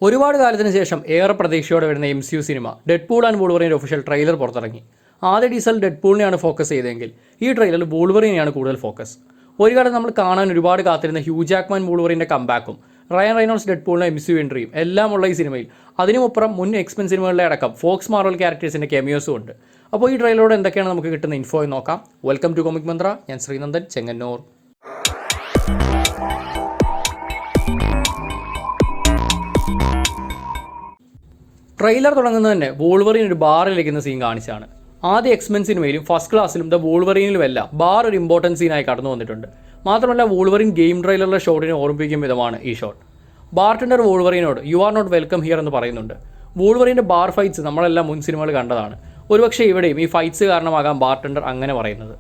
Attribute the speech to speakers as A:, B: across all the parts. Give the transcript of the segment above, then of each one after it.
A: ഒരുപാട് കാലത്തിന് ശേഷം ഏറെ പ്രതീക്ഷയോടെ വരുന്ന MCU സിനിമ ഡെഡ്പൂൾ ആൻഡ് വൂൾവറിൻ്റെ ഒഫീഷ്യൽ ട്രെയിലർ പുറത്തിറങ്ങി. ആദ്യ ടീസർ ഡെഡ്പൂളിനെയാണ് ഫോക്കസ് ചെയ്തതെങ്കിൽ ഈ ട്രെയിലറിൽ വൂൾവറിനെയാണ് കൂടുതൽ ഫോക്കസ്. ഒരു കാലം നമ്മൾ കാണാൻ ഒരുപാട് കാത്തിരുന്ന ഹ്യൂ ജാക്ക്മാൻ വൂൾവറിൻ്റെ കംബാക്കും റയൻ റെയ്നോൾഡ്സ് ഡെഡ്പൂളിൻ്റെ MCU എൻട്രിയും എല്ലാം ഉള്ള ഈ സിനിമയിൽ അതിനുമപ്പുറം മുൻ എക്സ്മെൻ സിനിമകളിലെ അടക്കം ഫോക്സ് മാർവൽ ക്യാരക്ടേഴ്സിൻ്റെ കെമിയോസും ഉണ്ട്. അപ്പോൾ ഈ ട്രെയിലറോട് എന്തൊക്കെയാണ് നമുക്ക് കിട്ടുന്ന ഇൻഫോ എന്ന് നോക്കാം. വെൽക്കം ടു കോമിക് മന്ത്ര. ഞാൻ ശ്രീനന്ദൻ, ചെങ്ങന്നൂർ. ട്രെയിലർ തുടങ്ങുന്നത് തന്നെ വൂൾവറിൻ ഒരു ബാറിലിരിക്കുന്ന സീൻ കാണിച്ചാണ്. ആദ്യ എക്സ്മെൻ സിനിമയിലും ഫസ്റ്റ് ക്ലാസ്സിലും ദ വൂൾവറിനിലുമെല്ലാം ബാർ ഒരു ഇമ്പോർട്ടൻറ്റ് സീനായി കടന്നു വന്നിട്ടുണ്ട്. മാത്രമല്ല വൂൾവറിൻ ഗെയിം ട്രെയിലറിലെ ഷോട്ടിനെ ഓർമ്മിപ്പിക്കും വിധമാണ് ഈ ഷോട്ട്. ബാർട്ടൻഡർ വൂൾവറിനോട് you are not welcome here എന്ന് പറയുന്നുണ്ട്. വൂൾവറിൻ്റെ ബാർ ഫൈറ്റ്സ് നമ്മളെല്ലാം മുൻ സിനിമകൾ കണ്ടതാണ്. ഒരുപക്ഷെ ഇവിടെയും ഈ ഫൈറ്റ്സ് കാരണമാകാം ബാർട്ടൻഡർ അങ്ങനെ പറയുന്നത്.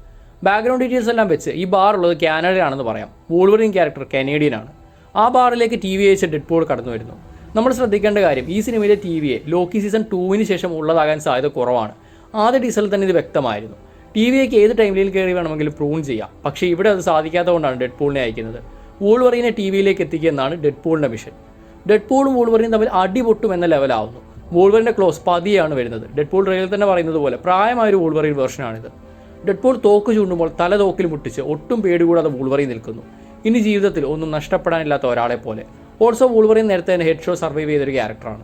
A: ബാക്ക്ഗ്രൗണ്ട് ഡീറ്റെയിൽസ് എല്ലാം വെച്ച് ഈ ബാർ ഉള്ളത് കാനഡയിലാണെന്ന് പറയാം. വൂൾവറിൻ ക്യാരക്ടർ കനേഡിയനാണ്. ആ ബാറിലേക്ക് TV അയച്ച ഡെഡ്പൂൾ കടന്നു വരുന്നു. നമ്മൾ ശ്രദ്ധിക്കേണ്ട കാര്യം, ഈ സിനിമയിലെ TVA ലോക്കി സീസൺ 2 ശേഷം ഉള്ളതാകാൻ സാധ്യത കുറവാണ്. ആദ്യ ടീസറിൽ തന്നെ ഇത് വ്യക്തമായിരുന്നു. TVAക്ക് ഏത് ടൈമിലേക്ക് കയറി വേണമെങ്കിലും പ്രൂൺ ചെയ്യാം. പക്ഷേ ഇവിടെ അത് സാധിക്കാത്തതുകൊണ്ടാണ് ഡെഡ്പൂളിനെ അയക്കുന്നത്. വൂൾവറിനെ TVയിലേക്ക് എത്തിക്കുക എന്നാണ് ഡെഡ്പൂളിൻ്റെ മിഷൻ. ഡെഡ്പൂളും വൂൾവറിനും തമ്മിൽ അടിപൊട്ടും എന്ന ലെവലാവുന്നു. വൂൾവറിൻ്റെ ക്ലോസ് പതിയാണ് വരുന്നത്. ഡെഡ്പൂൾ ട്രെയിലറിൽ തന്നെ പറയുന്നത് പോലെ പ്രായമായൊരു വൂൾവറിൻ വേർഷനാണിത്. ഡെഡ്പൂൾ തോക്ക് ചൂണ്ടുമ്പോൾ തല തോക്കിൽ മുട്ടിച്ച് ഒട്ടും പേടികൂടാതെ വൂൾവറിൻ നിൽക്കുന്നു. ഇനി ജീവിതത്തിൽ ഒന്നും നഷ്ടപ്പെടാനില്ലാത്ത ഒരാളെ പോലെ. ഓൾസോ വൂൾവറിൻ നേരത്തെ തന്നെ ഹെഡ് ഷോ സർവൈവ് ചെയ്തൊരു ക്യാരക്ടറാണ്.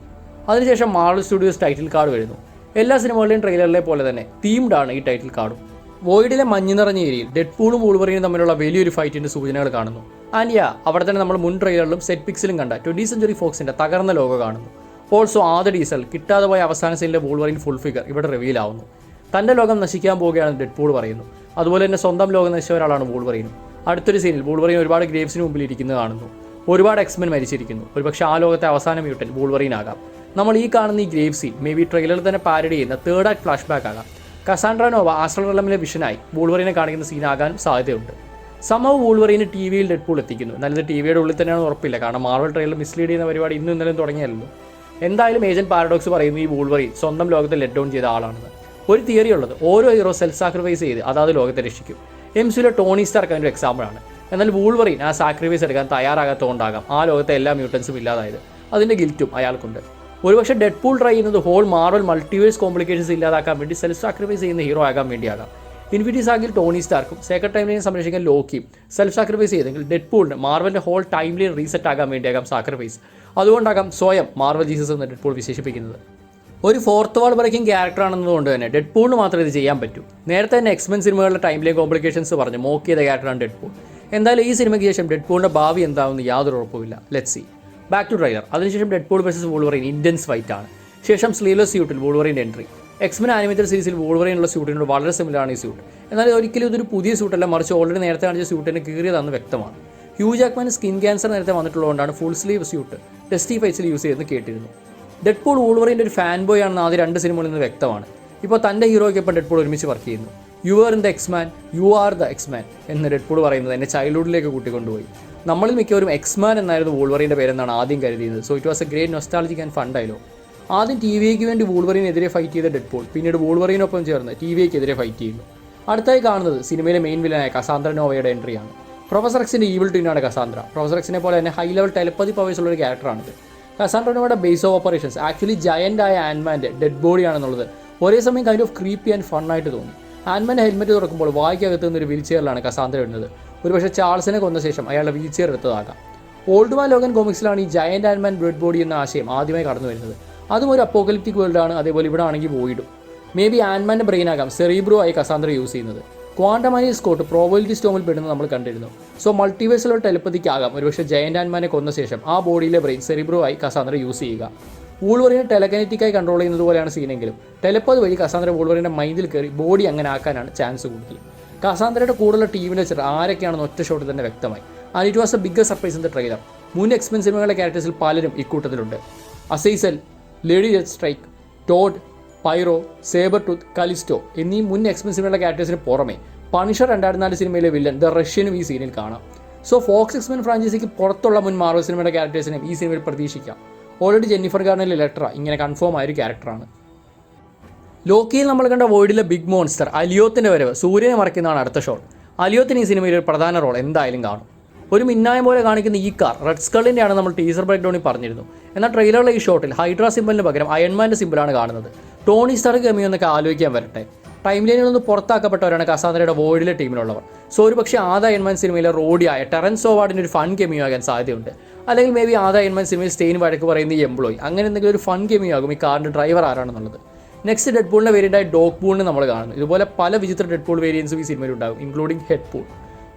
A: അതിനുശേഷം മാർവൽ സ്റ്റുഡിയോസ് ടൈറ്റിൽ കാർഡ് വരുന്നു. എല്ലാ സിനിമകളുടെയും ട്രെയിലറിലെ പോലെ തന്നെ തീംഡ് ആണ് ഈ ടൈറ്റിൽ കാർഡും. വോയിഡിലെ മഞ്ഞ് നിറഞ്ഞ ഏരിയയിൽ ഡെഡ്പൂളും വൂൾവറിനും തമ്മിലുള്ള വലിയൊരു ഫൈറ്റിൻ്റെ സൂചനകൾ കാണുന്നു. ആൻഡ് അവിടെ തന്നെ നമ്മൾ മുൻ ട്രെയിലറിലും സെറ്റ് പിക്സിലും കണ്ട 20th സെഞ്ച്വറി ഫോക്സിൻ്റെ തകർന്ന ലോഗോ കാണുന്നു. ഓൾസോ ആദ്യ ടീസറിൽ കിട്ടാതെ പോയ അവസാന സീനിലെ വൂൾവറിൻ ഫുൾ ഫിഗർ ഇവിടെ റിവീൽ ആവുന്നു. തൻ്റെ ലോകം നശിക്കാൻ പോവുകയാണെന്ന് ഡെഡ്പൂൾ പറയുന്നു. അതുപോലെ തന്നെ സ്വന്തം ലോകം നശിച്ച ഒരാളാണ് വൂൾവറിനും. അടുത്തൊരു സീനിൽ വൂൾവറിൻ ഒരുപാട് ഗ്രേവ്സിന് മുമ്പിൽ ഇരിക്കുന്നത് കാണുന്നു. ഒരുപാട് എക്സ്മെൻ മരിച്ചിരിക്കുന്നു. ഒരുപക്ഷെ ആ ലോകത്തെ അവസാന മ്യൂട്ടൻ വൂൾവറിൻ ആകാം. നമ്മൾ ഈ കാണുന്ന ഈ ഗ്രേവ് സീൻ മേ ബി ട്രെയിലറിൽ തന്നെ പാരഡി ചെയ്യുന്ന തേർഡ് ആക്ട് ഫ്ലാഷ് ബാക്ക് ആകാം. കസാൻഡ്ര നോവ ആസ്ട്രൽ റെലമിലെ വിഷനായി വൂൾവറിനെ കാണിക്കുന്ന സീനാകാനും സാധ്യതയുണ്ട്. സംഭവം വൂൾവറിന് TVയിൽ ഡെഡ്പൂൾ എത്തിക്കുന്നു. എന്നാലും ഇത് TVയുടെ ഉള്ളിൽ തന്നെയാണ് ഉറപ്പില്ല. കാരണം മാർവൽ ട്രെയിലർ മിസ്ലീഡ് ചെയ്യുന്ന പരിപാടി ഇന്നും ഇന്നലെയും തുടങ്ങിയല്ലോ. എന്തായാലും ഏജന്റ് പാരഡോക്സ് പറയുന്നു ഈ വൂൾവറിൻ സ്വന്തം ലോകത്തെ ലെറ്റ് ഡൗൺ ചെയ്ത ആളാണെന്ന്. ഒരു തിയറി ഉള്ളത്, ഓരോ ഹീറോ സെൽഫ് സാക്രിഫൈസ് ചെയ്ത് അതാത് ലോകത്തെ രക്ഷിക്കും. MCUലെ ടോണി സ്റ്റാർക്ക് അതിൻ്റെ എക്സാമ്പിളാണ്. എന്നാൽ വൂൾവറിൻ ആ സാക്രിഫൈസ് എടുക്കാൻ തയ്യാറാകാത്തതുകൊണ്ടാകാം ആ ലോകത്തെ എല്ലാ മ്യൂട്ടൻസും ഇല്ലാതായത്. അതിൻ്റെ ഗിൽറ്റും അയാൾക്കുണ്ട്. ഒരുപക്ഷെ ഡെഡ്പൂൾ ട്രൈ ചെയ്യുന്നത് ഹോൾ മാർവൽ മൾട്ടിവേഴ്സ് കോംപ്ലിക്കേഷൻസ് ഇല്ലാതാക്കാൻ വേണ്ടി സെൽഫ് സാക്രിഫൈസ് ചെയ്യുന്ന ഹീറോ ആകാൻ വേണ്ടിയാകാം. ഇൻഫിനിറ്റി സാഗയിൽ ടോണി സ്റ്റാർക്കും സേക്രഡ് ടൈംലൈൻ സംരക്ഷിക്കാൻ ലോക്കിയും സെൽഫ് സാക്രിഫൈസ് ചെയ്തെങ്കിൽ ഡെഡ്പൂളിന് മാർവലിൻ്റെ ഹോൾ ടൈംലൈൻ റീസെറ്റ് ആകാൻ വേണ്ടിയാകാം സാക്രിഫൈസ്. അതുകൊണ്ടാകാം സ്വയം മാർവൽ ജീസസ് എന്ന് ഡെഡ്പൂൾ വിശേഷിപ്പിക്കുന്നത്. ഒരു ഫോർത്ത് വാൾ ബ്രേക്കിംഗ് ക്യാരക്ടറാണെന്നതുകൊണ്ട് തന്നെ ഡെഡ്പൂളിന് മാത്രമേ ഇത് ചെയ്യാൻ പറ്റൂ. നേരത്തെ തന്നെ എക്സ്മെൻ സിനിമകളുടെ ടൈംലൈൻ കോംപ്ലിക്കേഷൻസ് പറഞ്ഞ് മോക്ക് ചെയ്ത ക്യാരക്ടറാണ് ഡെഡ്പൂൾ. എന്തായാലും ഈ സിനിമയ്ക്ക് ശേഷം ഡെഡ്പൂളിൻ്റെ ഭാവി എന്താണെന്ന് യാതൊരു ഉറപ്പുമില്ല. Let's see. Back to trailer. അതിനുശേഷം Deadpool versus Wolverine intense fight ആണ്. ശേഷം സ്ലീവ്ലെസ് സ്യൂട്ടിൽ വൂൾവറിൻ്റെ എൻട്രി. എക്സ്മെൻ ആനിമേറ്റഡ് സീരീസിൽ വൂൾവറിനുള്ള സ്യൂട്ടിനോട് വളരെ സിമിലറാണ് ഈ സ്യൂട്ട്. എന്നാൽ ഒരിക്കലും ഇതൊരു പുതിയ സ്യൂട്ടല്ല, മറിച്ച് ഓൾറെഡി നേരത്തെ കാണിച്ച സ്യൂട്ടിനെ കീറിയതാണെന്ന് വ്യക്തമാണ്. ഹ്യൂ ജാക്ക്മാൻ സ്കിൻ ക്യാൻസർ നേരത്തെ വന്നിട്ടുള്ളതുകൊണ്ടാണ് ഫുൾ സ്ലീവ് സ്യൂട്ട് ടെസ്റ്റി ഫൈറ്റ്സിൽ യൂസ് ചെയ്തെന്ന് കേട്ടിരുന്നു. ഡെഡ്പൂൾ വൂൾവറിൻ്റെ ഒരു ഫാൻ ബോയ് ആണെന്ന് ആദ്യ 2 സിനിമകളിൽ നിന്ന് വ്യക്തമാണ്. ഇപ്പോൾ തൻ്റെ ഹീറോയ്ക്കൊപ്പം ഡെഡ്പൂൾ ഒരുമിച്ച് വർക്ക് ചെയ്യുന്നു. You are in the X-Men, you are the X-Men എന്ന് ഡെഡ്പൂൾ പറയുന്നത് എന്നെ ചൈൽഡ്ഹുഡിലേക്ക് കൂട്ടിക്കൊണ്ടുപോയി. നമ്മളിൽ മിക്കവരും എക്സ്മാൻ എന്നായിരുന്നു വൂൾവറിൻ്റെ പേരെന്നാണ് ആദ്യം കരുതിയത്. So it was a great nostalgic and fun dialogue. ആദ്യം TVAക്ക് വേണ്ടി വൂൾവറിനെതിരെ ഫൈറ്റ് ചെയ്ത ഡെഡ്പൂൾ പിന്നീട് വൂൾവറിനൊപ്പം ചേർന്ന് TVAക്കെതിരെ ഫൈറ്റ് ചെയ്യുന്നു. അടുത്തായി കാണുന്നത് സിനിമയിലെ മെയിൻ വില്ലനായ കസാൻഡ്ര നോവയുടെ എൻട്രിയാണ്. പ്രൊഫസർ എക്സിൻ്റെ ഈവിൾ ട്വിനാണ് കസാൻഡ്ര. പ്രൊഫസർ എക്സിനെ പോലെ തന്നെ ഹൈ ലെവൽ ടെലപ്പതി പവേഴ്സ് ഉള്ള ഒരു ക്യാരക്ടറാണിത്. കസാൻഡ്ര നോവയുടെ base of operations actually giant ആയ ആൻഡ്മാൻ്റെ ഡെഡ് ബോഡിയാണെന്നുള്ളത് ഒരേ സമയം കൈൻഡ് ഓഫ് ക്രീപ്പി ആൻഡ് ഫണ്ണായിട്ട് തോന്നി. ആൻഡ്മാൻ്റെ ഹെൽമെറ്റ് തുറക്കുമ്പോൾ വായ്ക്കകത്ത് നിന്നൊരു വീൽ ചെയറിലാണ് കസാൻഡ്ര വരുന്നത്. ഒരുപക്ഷെ ചാൾസിനെ കൊന്ന ശേഷം അയാളുടെ വീൽ ചെയർ എടുത്തതാകാം. ഓൾഡ് മാൻ ലോഗൻ കോമിക്സിലാണ് ഈ ജയൻ്റ് ആൻഡ്മാൻ ഡെഡ് ബോഡി എന്ന ആശയം ആദ്യമായി കടന്നു വരുന്നത്. അതും ഒരു അപ്പോക്കലിപ്റ്റിക് വേൾഡാണ്. അതേപോലെ ഇവിടെ ആണെങ്കിൽ വോയിഡും. മേ ബി ആൻഡ്മാൻ്റെ ബ്രെയിൻ ആകാം സെറീബ്രോ ആയി കസാൻഡ്ര യൂസ് ചെയ്യുന്നത്. ക്വാണ്ടമായി സ്കോട്ട് പ്രോബബിലിറ്റി സ്റ്റോമിൽ പെടുന്നത് നമ്മൾ കണ്ടിരുന്നു. സോ മൾട്ടിവേഴ്സിലുള്ള ടെലപ്പതിക്കാകാം ഒരുപക്ഷെ ജയൻ്റ് ആൻഡ്മാനെ കൊന്ന ശേഷം ആ ബോഡിയിലെ ബ്രെയിൻ സെറിബ്രോ ആയി കസാൻഡ്ര യൂസ് ചെയ്യുക. വൂൾവറിനെ ടെലകനറ്റിക്കായി കൺട്രോൾ ചെയ്യുന്നത് പോലെയാണ് സീനെങ്കിലും ടെലപ്പത് വഴി കസാൻഡ്ര വൂൾവറിൻ്റെ മൈൻഡിൽ കയറി ബോഡി അങ്ങനെ ആക്കാനാണ് ചാൻസ് കൂടുതൽ. കസാൻഡ്രയുടെ കൂടെയുള്ള ടീമിനെ വെച്ചിട്ട് ആരൊക്കെയാണെന്ന് ഒറ്റ ഷോട്ടിൽ തന്നെ വ്യക്തമായി. And it was a biggest surprise in the trailer. മുൻ എക്സ്മെൻ സിനിമകളുടെ ക്യാരക്ടേഴ്സിൽ പലരും ഇക്കൂട്ടത്തിലുണ്ട്. Azazel, Lady Deathstrike, Toad, Pyro, Sabretooth, Callisto എന്നീ മുൻ എക്സ്മെൻ സിനിമകളുടെ ക്യാരക്ടേഴ്സിന് പുറമെ പണിഷർ 2004 സിനിമയിലെ വില്ലൻ ദ റഷ്യനും ഈ സീനിൽ കാണാം. സോ ഫോക്സ് എക്സ്മെൻ ഫ്രാഞ്ചൈസിക്ക് പുറത്തുള്ള മുൻ മാർവൽ സിനിമയുടെ ക്യാരക്ടേഴ്സിനും ഈ സിനിമയിൽ പ്രതീക്ഷിക്കാം. ഓൾറെഡി ജെന്നിഫർ ഗാർണറിലെ ലെറ്റർ ഇങ്ങനെ കൺഫേം ആയൊരു ക്യാരക്ടറാണ്. ലോക്കിയിൽ നമ്മൾ കണ്ട വോയിഡിലെ ബിഗ് മോൺസ്റ്റർ അലിയോത്തിൻ്റെ വരവ് സൂര്യനെ മറയ്ക്കുന്നതാണ് അടുത്ത ഷോട്ട്. അലിയോത്തിന് ഈ സിനിമയിൽ ഒരു പ്രധാന റോൾ എന്തായാലും കാണും. ഒരു മിന്നായം പോലെ കാണിക്കുന്ന ഈ കാർ റെഡ് സ്കളിൻ്റെ ആണ് നമ്മൾ ടീസർ ബ്രേക്ക് ഡൗണിൽ പറഞ്ഞിരുന്നു. എന്നാൽ ട്രെയിലറിലെ ഈ ഷോട്ടിൽ ഹൈഡ്ര സിംബലിന് പകരം അയൺമാൻ്റെ സിംബലാണ് കാണുന്നത്. ടോണി സ്റ്റാർക്ക് കമ്മിയോ എന്നൊക്കെ ആലോചിക്കാൻ വരട്ടെ. ടൈം ലൈനിൽ നിന്ന് പുറത്താക്കപ്പെട്ടവരാണ് കസാന്ദ്രയുടെ വോയിഡിലെ ടീമിലുള്ളവർ. സോ ഒരു പക്ഷേ ആദ്യ അയൺമാൻ സിനിമയിലെ റോഡിയായ ടെറൻസ് ഓവാർഡിൻ്റെ ഒരു ഫൺ കെമിയോ ആകാൻ സാധ്യതയുണ്ട്. അല്ലെങ്കിൽ മേ ബി ആദ്യ അയൺമാൻ സിനിമയിൽ സ്റ്റെയിൻ വഴക്ക് പറയുന്ന ഈ എംപ്ലോയി അങ്ങനെ എന്തെങ്കിലും ഒരു ഫൺ കെമിയോ ആകും ഈ കാറിൻ്റെ ഡ്രൈവർ ആരാണെന്നുള്ളത്. നെക്സ്റ്റ് ഡെഡ്പൂളിൻ്റെ വേരിയൻ്റായി ഡോഗ് പൂളിനെ നമ്മൾ കാണുന്നു. ഇതുപോലെ പല വിചിത്ര ഡെഡ്പൂൾ വേരിയൻസും ഈ സിനിമയിൽ ഉണ്ടാകും, ഇൻക്ലൂഡിംഗ് ഹെഡ് പൂൾ.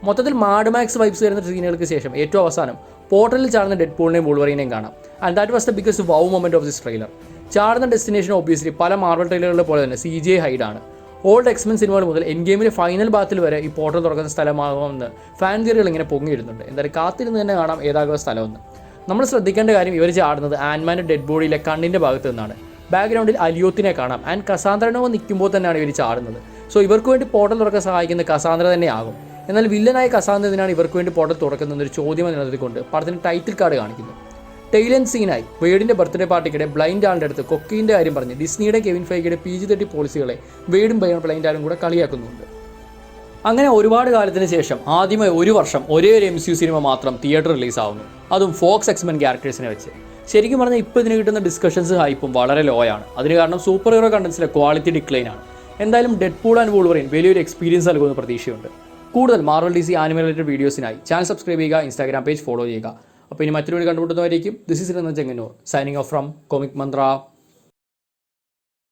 A: മൊത്തത്തിൽ മാഡ് മാക്സ് വൈബ്സ് വരുന്ന സീനുകൾക്ക് ശേഷം ഏറ്റവും അവസാനം പോർട്ടലിൽ ചാടുന്ന ഡെഡ്പൂളിനെയും വോൾവറീനെയും കാണാം. And that was the biggest wow moment of this trailer. ചാടുന്ന ഡെസ്റ്റിനേഷൻ ഒബ്വിയസ്ലി പല മാർവൽ ട്രെയിലറുകളെ പോലെ തന്നെ CGI ഹൈഡാണ്. ഓൾഡ് എക്സ്മെൻ സിനിമകൾ മുതൽ എൻ ഗെയിമിലെ ഫൈനൽ ഭാഗത്തിൽ വരെ ഈ പോർട്ടൽ തുറക്കുന്ന സ്ഥലമാകുമെന്ന് ഫാൻ തിയറികൾ ഇങ്ങനെ പൊങ്ങിയിരുന്നുണ്ട്. എന്തായാലും കാത്തിരുന്ന് തന്നെ കാണാം ഏതാകുന്ന സ്ഥലമെന്ന്. നമ്മൾ ശ്രദ്ധിക്കേണ്ട കാര്യം ഇവർ ചാടുന്നത് ആൻമാൻ്റെ ഡെഡ് ബോഡിയിലെ കണ്ണിൻ്റെ ഭാഗത്ത് നിന്നാണ്. ബാക്ക്ഗ്രൗണ്ടിൽ അലിയോത്തിനെ കാണാം. ആൻഡ് കസാന്ദ്രനോ നിൽക്കുമ്പോൾ തന്നെയാണ് ഇവർ ചാടുന്നത്. സോ ഇവർക്ക് വേണ്ടി പോർട്ടൽ തുറക്കാൻ സഹായിക്കുന്ന കസാന്ദ്ര തന്നെയാകും. എന്നാൽ വില്ലനായ കസാന്ദ്രനാണ് ഇവർക്ക് വേണ്ടി പോർട്ടൽ തുറക്കുന്നതെന്നൊരു ചോദ്യം നിലനിർത്തിക്കൊണ്ട് പടത്തിന് ടൈറ്റിൽ കാർഡ് കാണിക്കുന്നു. ടെയിലൻ സീനായി വെയ്ഡിൻ്റെ ബർത്ത്ഡേ പാർട്ടിക്കിടെ ബ്ലൈൻഡ് ആളുടെ അടുത്ത് കൊക്കീൻ്റെ കാര്യം പറഞ്ഞ് ഡിസ്നിയുടെ കെവിൻ ഫൈഗയുടെ PG-13 പോളിസികളെ വെയ്ഡും ബ്ലൈൻഡ് ആളും കൂടെ കളിയാക്കുന്നുണ്ട്. അങ്ങനെ ഒരുപാട് കാലത്തിന് ശേഷം ആദ്യമായി ഒരു വർഷം ഒരേ ഒരു MCU സിനിമ മാത്രം തിയേറ്റർ റിലീസാവുന്നു, അതും ഫോക്സ് എക്സ്മെൻ ക്യാരക്ടേഴ്സിനെ വെച്ച്. ശരിക്കും പറഞ്ഞാൽ ഇപ്പോൾ ഇതിന് കിട്ടുന്ന ഡിസ്കഷൻസ് ഹൈപ്പും വളരെ ലോ ആണ്. അതിന് കാരണം സൂപ്പർ ഹീറോ കണ്ടൻസിലെ ക്വാളിറ്റി ഡിക്ലൈൻ ആണ്. എന്തായാലും ഡെഡ്പൂൾ ആൻഡ് വോൾവറിൻ വലിയൊരു എക്സ്പീരിയൻസ് നൽകുമെന്ന് പ്രതീക്ഷയുണ്ട്. കൂടുതൽ മാർവൽ DC ആനിമേ റിലേറ്റഡ് വീഡിയോസിനായി ചാനൽ സബ്സ്ക്രൈബ് ചെയ്യുക, ഇൻസ്റ്റാഗ്രാം പേജ് ഫോളോ ചെയ്യുക. അപ്പോൾ ഇനി മറ്റൊരു വീഡിയോ കണ്ടുമുട്ടുന്നവരേക്കും this is Chengannur signing off from Comic Mantra.